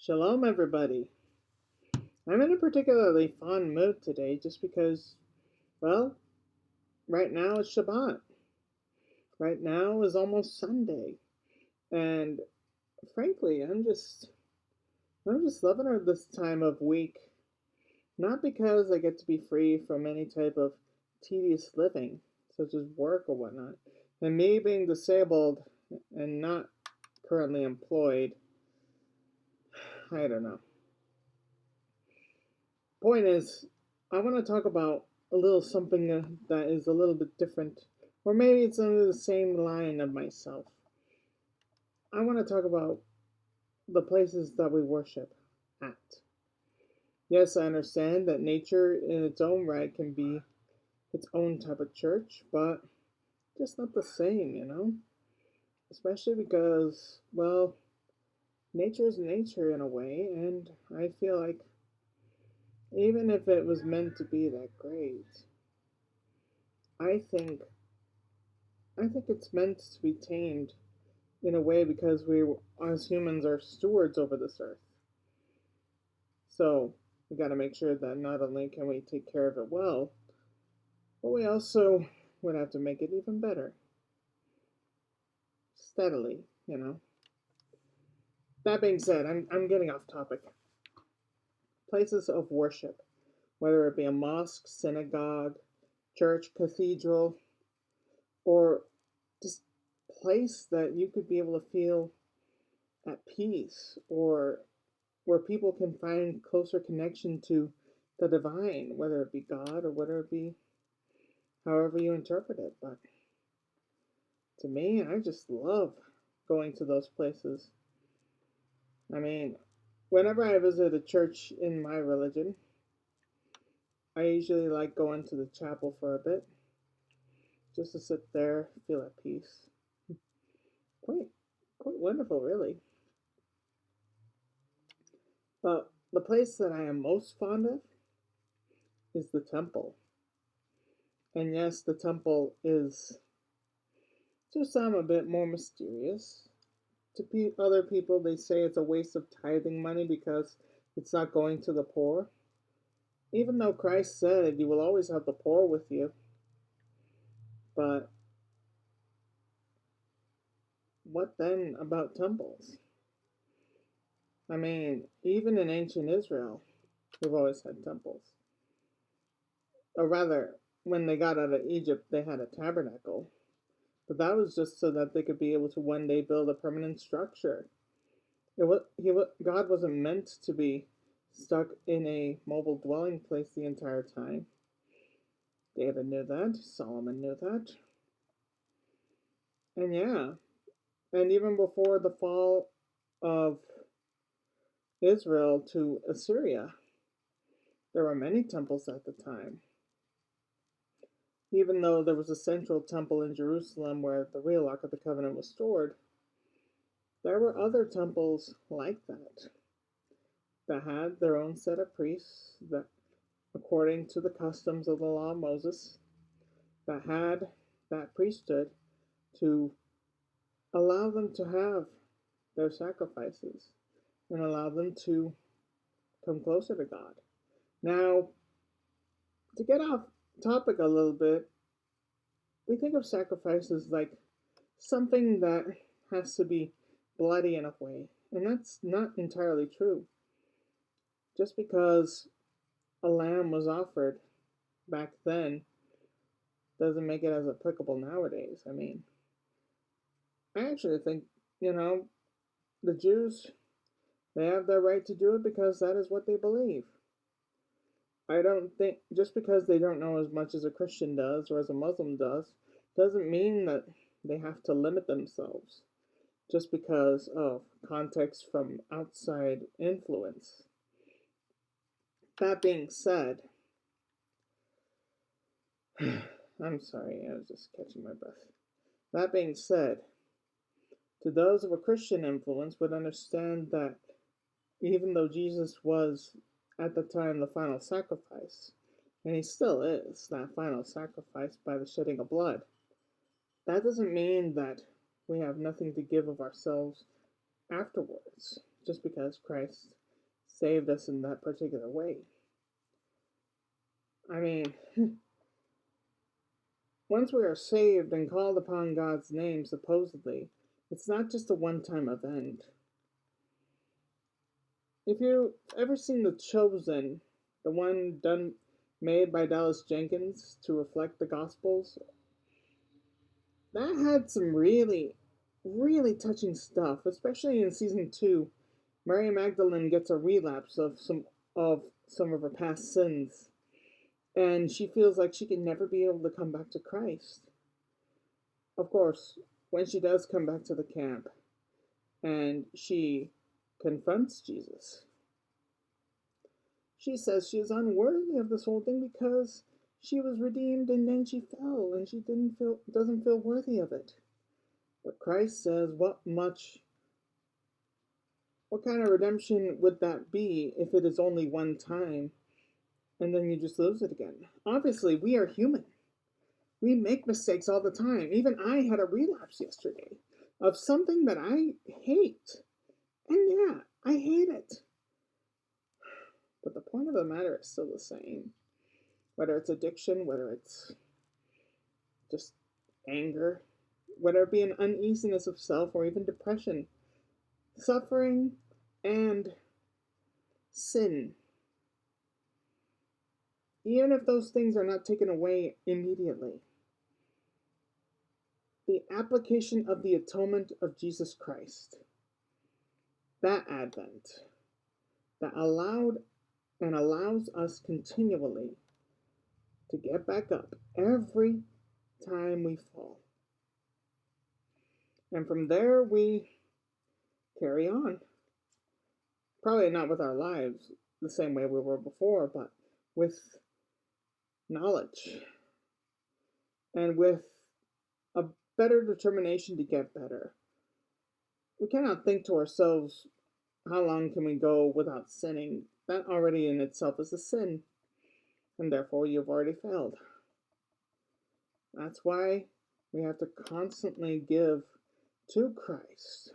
Shalom, everybody. I'm in a particularly fun mood today just because, well, right now it's Shabbat. Right now is almost Sunday. And frankly, I'm just loving it this time of week. Not because I get to be free from any type of tedious living, such as work or whatnot. And me being disabled and not currently employed, I don't know. Point is, I want to talk about a little something that is a little bit different, or maybe it's under the same line of myself. I want to talk about the places that we worship at. Yes, I understand that nature in its own right can be its own type of church, but just not the same. Especially because, well, nature is nature in a way, and I feel like even if it was meant to be that great, I think I think it's meant to be tamed in a way because we, as humans, are stewards over this earth. So we got to make sure that not only can we take care of it well, but we also would have to make it even better, steadily. That being said, I'm getting off topic. Places of worship, whether it be a mosque, synagogue, church, cathedral, or just place that you could be able to feel at peace, or where people can find closer connection to the divine, whether it be God or whether it be however you interpret it. But to me, I just love going to those places. I mean, whenever I visit a church in my religion, I usually like going to the chapel for a bit, just to sit there, feel at peace. Quite, quite wonderful, really. But the place that I am most fond of is the temple. And yes, the temple is to some a bit more mysterious. To other people, they say it's a waste of tithing money because it's not going to the poor. Even though Christ said you will always have the poor with you. But what then about temples? I mean, even in ancient Israel, we've always had temples. Or rather, when they got out of Egypt, they had a tabernacle. But that was just so that they could be able to one day build a permanent structure. God wasn't meant to be stuck in a mobile dwelling place the entire time. David knew that. Solomon knew that. And yeah, and even before the fall of Israel to Assyria, there were many temples at the time. Even though there was a central temple in Jerusalem where the real Ark of the Covenant was stored, there were other temples like that had their own set of priests that, according to the customs of the law of Moses, that had that priesthood to allow them to have their sacrifices and allow them to come closer to God. Now, to get off topic a little bit, we think of sacrifices like something that has to be bloody in a way, and that's not entirely true. Just because a lamb was offered back then doesn't make it as applicable nowadays. I mean, I actually think, you know, the Jews, they have their right to do it because that is what they believe. I don't think just because they don't know as much as a Christian does or as a Muslim doesn't mean that they have to limit themselves just because of context from outside influence. That being said, I'm sorry, I was just catching my breath. That being said, to those of a Christian influence would understand that even though Jesus was at the time the final sacrifice, and he still is that final sacrifice by the shedding of blood, that doesn't mean that we have nothing to give of ourselves afterwards, just because Christ saved us in that particular way. I mean, once we are saved and called upon God's name, supposedly, it's not just a one-time event. If you've ever seen The Chosen, the one made by Dallas Jenkins to reflect the Gospels, that had some really, really touching stuff, especially in season 2. Mary Magdalene gets a relapse of some of her past sins, and she feels like she can never be able to come back to Christ. Of course, when she does come back to the camp and she confronts Jesus, she says she is unworthy of this whole thing because she was redeemed and then she fell and she doesn't feel worthy of it. But Christ says, what kind of redemption would that be if it is only one time and then you just lose it again? Obviously, we are human. We make mistakes all the time. Even I had a relapse yesterday of something that I hate. And yeah, I hate it. But the point of the matter is still the same. Whether it's addiction, whether it's just anger, whether it be an uneasiness of self or even depression, suffering and sin. Even if those things are not taken away immediately, the application of the atonement of Jesus Christ, that advent, that allowed and allows us continually to get back up every time we fall. And from there we carry on. Probably not with our lives the same way we were before, but with knowledge and with a better determination to get better. We cannot think to ourselves, how long can we go without sinning? That already in itself is a sin, and therefore you've already failed. That's why we have to constantly give to Christ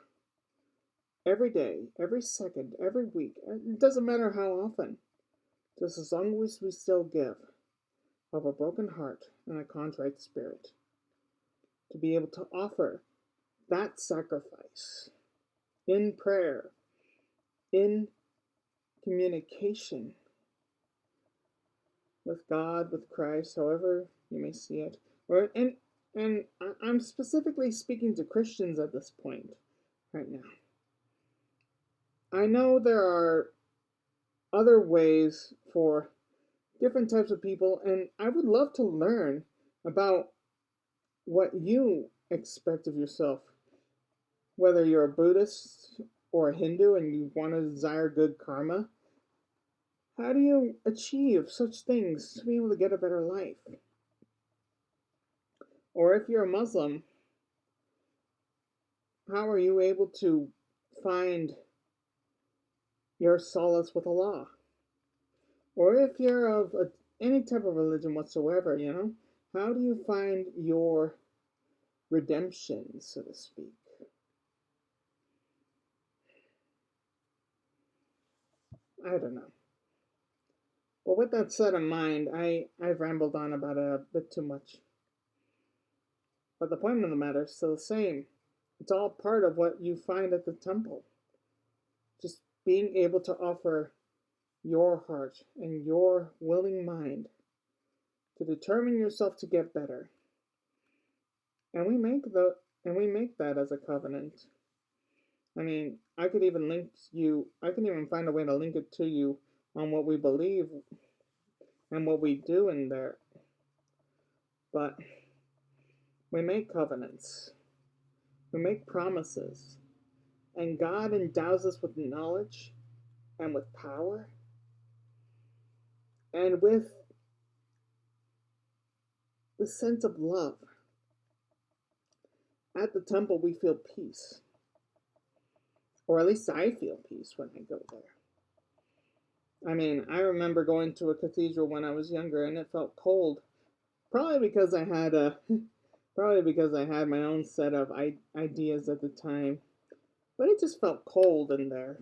every day, every second, every week. It doesn't matter how often, just as long as we still give of a broken heart and a contrite spirit, to be able to offer that sacrifice in prayer, in communication with God, with Christ, however you may see it. And I'm specifically speaking to Christians at this point right now. I know there are other ways for different types of people, and I would love to learn about what you expect of yourself. Whether you're a Buddhist or a Hindu and you want to desire good karma, how do you achieve such things to be able to get a better life? Or if you're a Muslim, how are you able to find your solace with Allah? Or if you're of any type of religion whatsoever, how do you find your redemption, so to speak? I don't know. But with that set in mind, I've rambled on about it a bit too much. But the point of the matter is still the same. It's all part of what you find at the temple. Just being able to offer your heart and your willing mind to determine yourself to get better. And we make that as a covenant. I mean, I can even find a way to link it to you on what we believe and what we do in there. But we make covenants. We make promises. And God endows us with knowledge and with power and with the sense of love. At the temple, we feel peace. Or at least I feel peace when I go there. I mean, I remember going to a cathedral when I was younger and it felt cold. Probably because I had my own set of ideas at the time. But it just felt cold in there.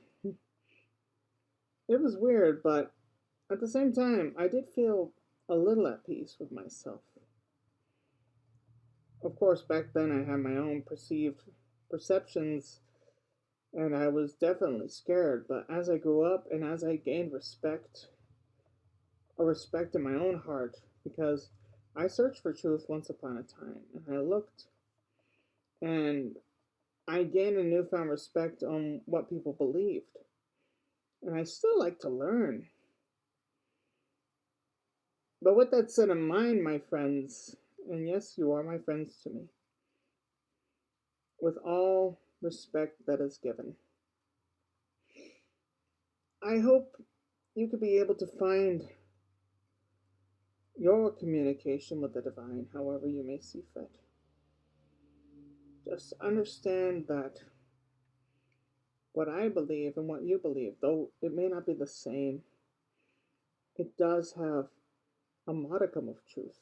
It was weird, but at the same time, I did feel a little at peace with myself. Of course, back then I had my own perceived perceptions and I was definitely scared, but as I grew up and as I gained a respect in my own heart, because I searched for truth once upon a time and I looked and I gained a newfound respect on what people believed. And I still like to learn. But with that said in mind, my friends, and yes, you are my friends to me, with all respect that is given, I hope you could be able to find your communication with the divine however you may see fit. Just understand that what I believe and what you believe, though it may not be the same, it does have a modicum of truth.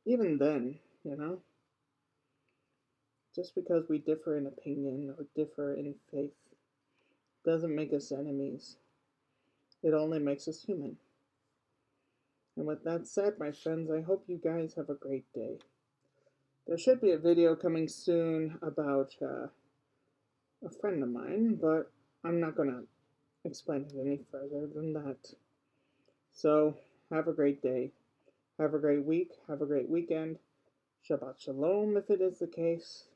Even then, just because we differ in opinion or differ in faith doesn't make us enemies. It only makes us human. And with that said, my friends, I hope you guys have a great day. There should be a video coming soon about a friend of mine, but I'm not going to explain it any further than that. So, have a great day. Have a great week. Have a great weekend. Shabbat Shalom if it is the case.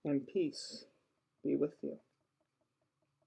And peace be with you.